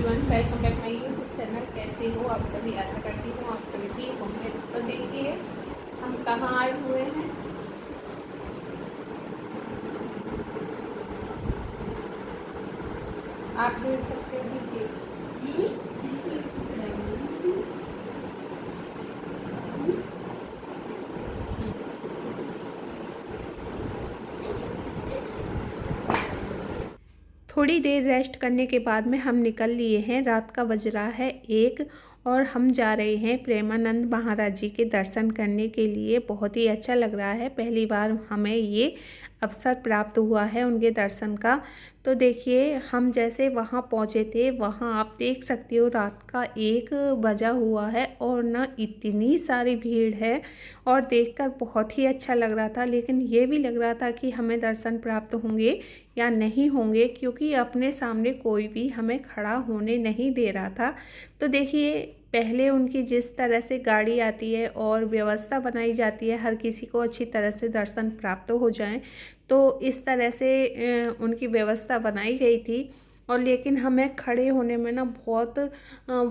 Everyone, welcome back my YouTube channel. कैसे हो आप सभी? आशा करती हूँ आप सभी ठीक होंगे। तो देखिए हम कहाँ आए हुए हैं। आप देख सकते हो, देखिए थोड़ी देर रेस्ट करने के बाद में हम निकल लिए हैं। रात का बज रहा है 1 और हम जा रहे हैं प्रेमानंद महाराज जी के दर्शन करने के लिए। बहुत ही अच्छा लग रहा है, पहली बार हमें ये अवसर प्राप्त हुआ है उनके दर्शन का। तो देखिए हम जैसे वहाँ पहुँचे थे, वहाँ आप देख सकते हो रात का 1 बजा हुआ है और ना इतनी सारी भीड़ है और देखकर बहुत ही अच्छा लग रहा था। लेकिन ये भी लग रहा था कि हमें दर्शन प्राप्त होंगे या नहीं होंगे, क्योंकि अपने सामने कोई भी हमें खड़ा होने नहीं दे रहा था। तो देखिए पहले उनकी जिस तरह से गाड़ी आती है और व्यवस्था बनाई जाती है हर किसी को अच्छी तरह से दर्शन प्राप्त हो जाए, तो इस तरह से उनकी व्यवस्था बनाई गई थी। और लेकिन हमें खड़े होने में ना बहुत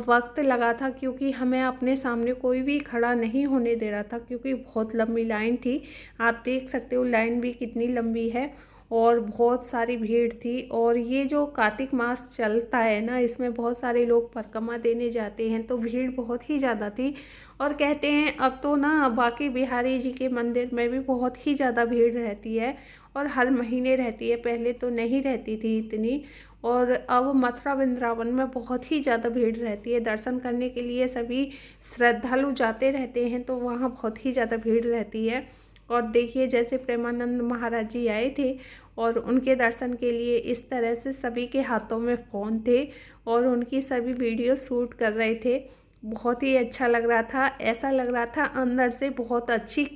वक्त लगा था, क्योंकि हमें अपने सामने कोई भी खड़ा नहीं होने दे रहा था, क्योंकि बहुत लंबी लाइन थी। आप देख सकते हो लाइन भी कितनी लंबी है और बहुत सारी भीड़ थी। और ये जो कार्तिक मास चलता है ना, इसमें बहुत सारे लोग परिक्रमा देने जाते हैं, तो भीड़ बहुत ही ज़्यादा थी। और कहते हैं अब तो ना बांके बिहारी जी के मंदिर में भी बहुत ही ज़्यादा भीड़ रहती है और हर महीने रहती है, पहले तो नहीं रहती थी इतनी। और अब मथुरा वृंदावन में बहुत ही ज़्यादा भीड़ रहती है। दर्शन करने के लिए सभी श्रद्धालु जाते रहते हैं, तो वहाँ बहुत ही ज़्यादा भीड़ रहती है। और देखिए जैसे प्रेमानंद महाराज जी आए थे और उनके दर्शन के लिए इस तरह से सभी के हाथों में फ़ोन थे और उनकी सभी वीडियो शूट कर रहे थे। बहुत ही अच्छा लग रहा था, ऐसा लग रहा था अंदर से बहुत अच्छी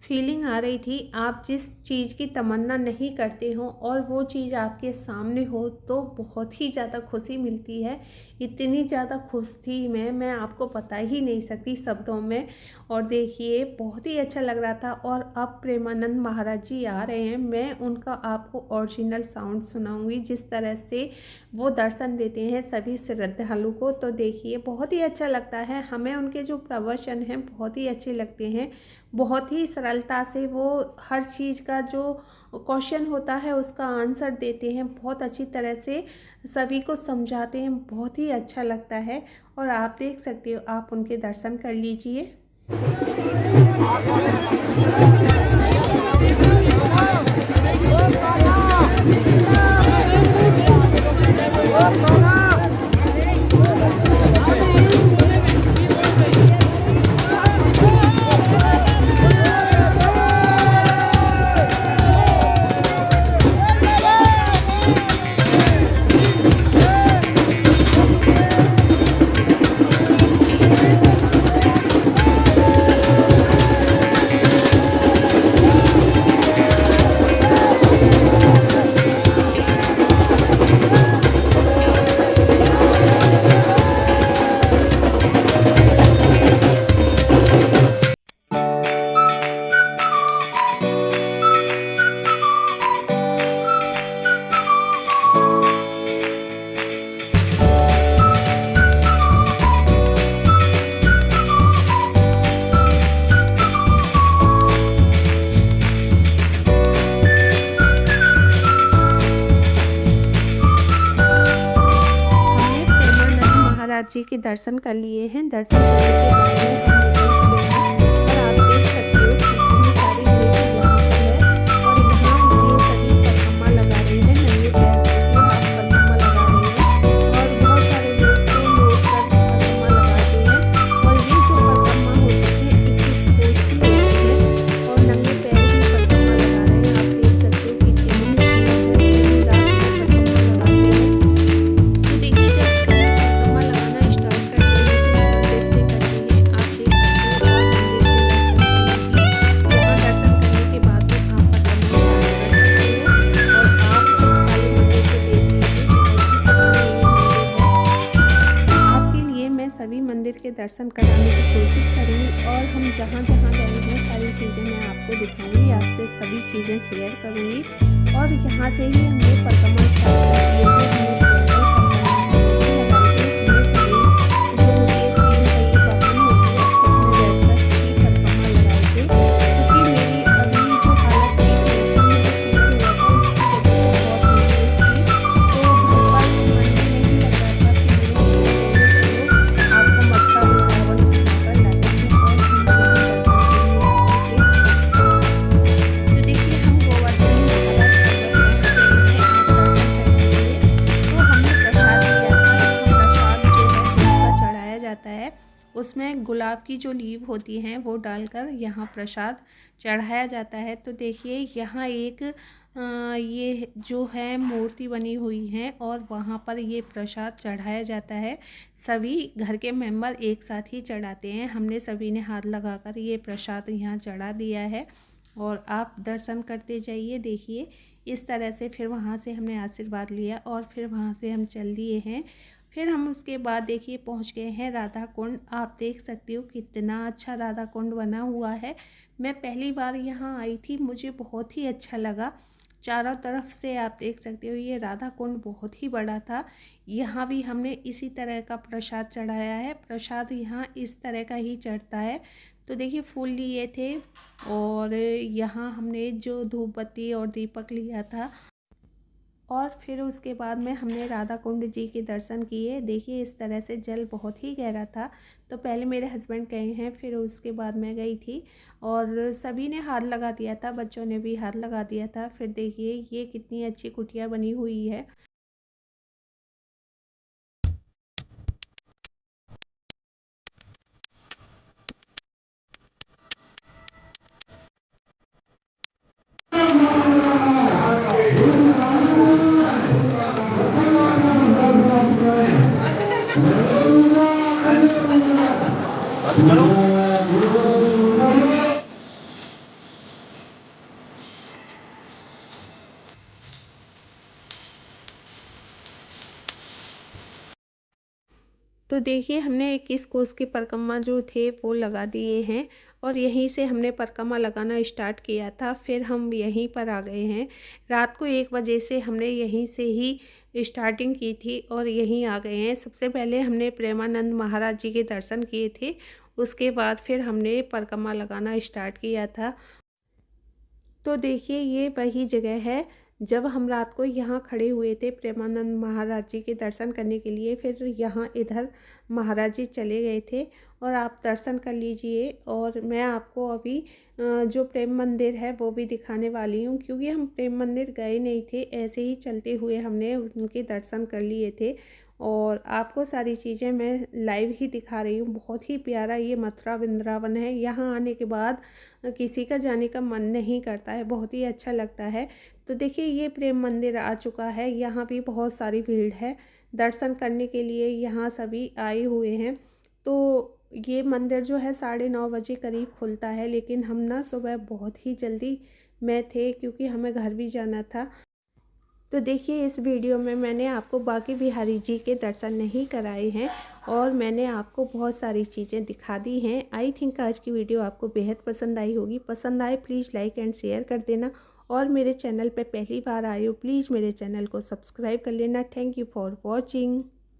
फीलिंग आ रही थी। आप जिस चीज़ की तमन्ना नहीं करते हो और वो चीज़ आपके सामने हो, तो बहुत ही ज़्यादा खुशी मिलती है। इतनी ज़्यादा खुश थी मैं आपको बता ही नहीं सकती शब्दों में। और देखिए बहुत ही अच्छा लग रहा था। और अब प्रेमानंद महाराज जी आ रहे हैं, मैं उनका आपको ओरिजिनल साउंड सुनाऊंगी, जिस तरह से वो दर्शन देते हैं सभी श्रद्धालु को। तो देखिए बहुत ही अच्छा लगता है, हमें उनके जो प्रवचन हैं बहुत ही अच्छे लगते हैं। बहुत ही सरलता से वो हर चीज़ का जो क्वेश्चन होता है उसका आंसर देते हैं, बहुत अच्छी तरह से सभी को समझाते हैं, बहुत ही अच्छा लगता है। और आप देख सकते हो, आप उनके दर्शन कर लीजिए। महाराज जी के दर्शन कर लिए हैं। दर्शन करने के बाद में हम निकल चुके हैं और आप देख सकते हो कितनी सारी भीड़ यहाँ पर है। और यहाँ ये सभी परिक्रमा लगा रहे हैं, नंगे पैर से आप परिक्रमा लगा रहे हैं। और बहुत सारे लोग तो लोट कर परिक्रमा लगाते हैं। और ये जो परिक्रमा होती है 21 कोस की होती है और नंगे पैर ही परिक्रमा लगा रहे हैं। आप देख सकते हो कितनी भीड़ है, पूरी रात में परिक्रमा लगाते हैं। तो देखिए जब परिक्रमा लगाना स्टार्ट करते हैं तो इस मंदिर से करते हैं, आप देख सकते हो। और मंदिर के दर्शन कीजिए, यहाँ दर्शन करने के बाद में आप परिक्रमा कर सकते हो। और आप इस वाले मंदिर को देख लीजिए, बहुत ही पुराना ये मंदिर है। आपके लिए मैं सभी मंदिर के दर्शन कराने की कोशिश करूँगी और हम जहाँ जहाँ गए हैं सारी चीज़ें मैं आपको दिखाऊंगी, आपसे सभी चीज़ें शेयर करूँगी। और यहाँ से ही हमने परिक्रमा स्टार्ट कर दी है। हमने पैदल परिक्रमा की है। उसमें गुलाब की जो लीव होती हैं वो डालकर यहाँ प्रसाद चढ़ाया जाता है। तो देखिए यहाँ एक ये जो है मूर्ति बनी हुई है और वहाँ पर ये प्रसाद चढ़ाया जाता है। सभी घर के मेंबर एक साथ ही चढ़ाते हैं। हमने सभी ने हाथ लगाकर ये प्रसाद यहाँ चढ़ा दिया है और आप दर्शन करते जाइए। देखिए इस तरह से फिर वहाँ से हमने आशीर्वाद लिया और फिर वहाँ से हम चल दिए हैं। फिर हम उसके बाद देखिए पहुँच गए हैं राधा कुंड। आप देख सकते हो कितना अच्छा राधा कुंड बना हुआ है। मैं पहली बार यहाँ आई थी, मुझे बहुत ही अच्छा लगा। चारों तरफ से आप देख सकते हो ये राधा कुंड बहुत ही बड़ा था। यहाँ भी हमने इसी तरह का प्रसाद चढ़ाया है। प्रसाद यहाँ इस तरह का ही चढ़ता है। तो देखिए फूल लिए थे और यहाँ हमने जो धूप बत्ती और दीपक लिया था और फिर उसके बाद में हमने राधा कुंड जी के दर्शन किए। देखिए इस तरह से जल बहुत ही गहरा था। तो पहले मेरे हस्बैंड गए हैं, फिर उसके बाद मैं गई थी और सभी ने हाथ लगा दिया था, बच्चों ने भी हाथ लगा दिया था। फिर देखिए ये कितनी अच्छी कुटिया बनी हुई है। तो देखिए हमने 21 कोस की परिक्रमा जो थे वो लगा दिए हैं और यहीं से हमने परिक्रमा लगाना स्टार्ट किया था। फिर हम यहीं पर आ गए हैं। रात को 1 बजे से हमने यहीं से ही स्टार्टिंग की थी और यहीं आ गए हैं। सबसे पहले हमने प्रेमानंद महाराज जी के दर्शन किए थे, उसके बाद फिर हमने परिक्रमा लगाना स्टार्ट किया था। तो देखिए ये वही जगह है जब हम रात को यहाँ खड़े हुए थे प्रेमानंद महाराज जी के दर्शन करने के लिए। फिर यहाँ इधर महाराज जी चले गए थे और आप दर्शन कर लीजिए। और मैं आपको अभी जो प्रेम मंदिर है वो भी दिखाने वाली हूँ, क्योंकि हम प्रेम मंदिर गए नहीं थे, ऐसे ही चलते हुए हमने उनके दर्शन कर लिए थे और आपको सारी चीज़ें मैं लाइव ही दिखा रही हूँ। बहुत ही प्यारा ये मथुरा वृंदावन है। यहाँ आने के बाद किसी का जाने का मन नहीं करता है, बहुत ही अच्छा लगता है। तो देखिए ये प्रेम मंदिर आ चुका है। यहाँ भी बहुत सारी भीड़ है दर्शन करने के लिए, यहाँ सभी आए हुए हैं। तो ये मंदिर जो है 9:30 बजे करीब खुलता है, लेकिन हम ना सुबह बहुत ही जल्दी में थे क्योंकि हमें घर भी जाना था। तो देखिए इस वीडियो में मैंने आपको बांके बिहारी जी के दर्शन नहीं कराए हैं और मैंने आपको बहुत सारी चीज़ें दिखा दी हैं। आई थिंक आज की वीडियो आपको बेहद पसंद आई होगी। पसंद आए प्लीज़ लाइक एंड शेयर कर देना और मेरे चैनल पे पहली बार आए हो प्लीज़ मेरे चैनल को सब्सक्राइब कर लेना। Thank you for watching.